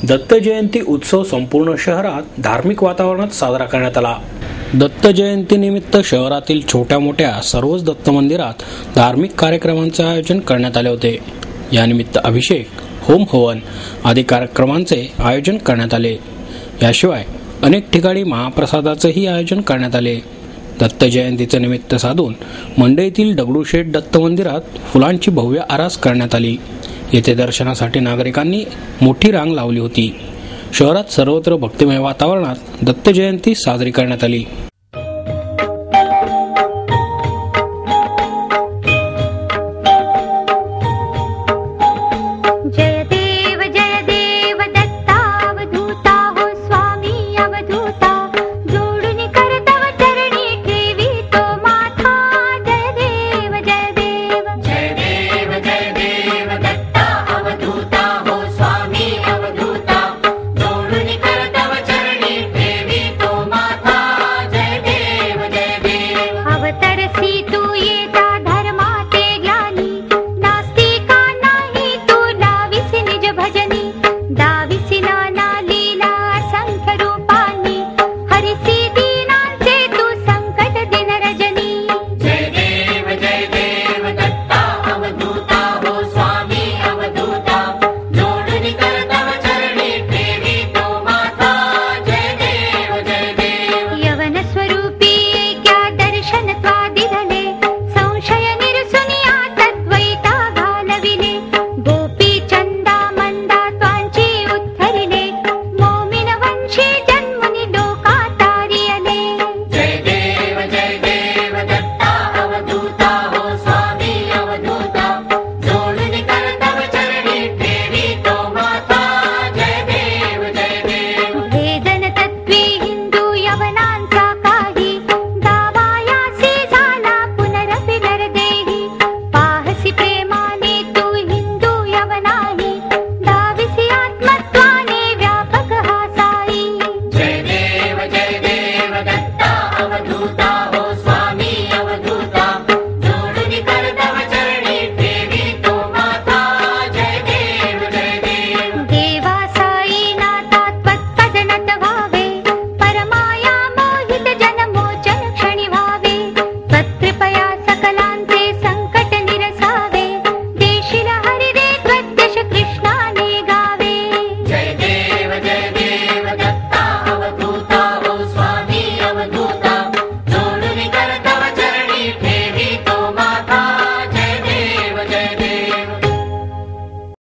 दत्त जयंती उत्सव संपूर्ण शहरात धार्मिक वातावरणात साजरा करण्यात आला. दत्त जयंतीनिमित्त शहरातील छोट्या मोठ्या सर्वच दत्त मंदिरात धार्मिक कार्यक्रमांचे आयोजन करण्यात आले होते. यानिमित्त अभिषेक, होम हवन आदी कार्यक्रमांचे आयोजन करण्यात आले. याशिवाय अनेक ठिकाणी महाप्रसादाचेही आयोजन करण्यात आले. दत्त जयंतीचे निमित्त साधून मंडईतील दगडूशेठ दत्त मंदिरात फुलांची भव्य आरास करण्यात आली. येथे दर्शनासाठी नागरिकांनी मोठी रांग लावली होती. शहरात सर्वत्र भक्तिमय वातावरणात दत्त जयंती साजरी करण्यात आली. अवतरसी तू ये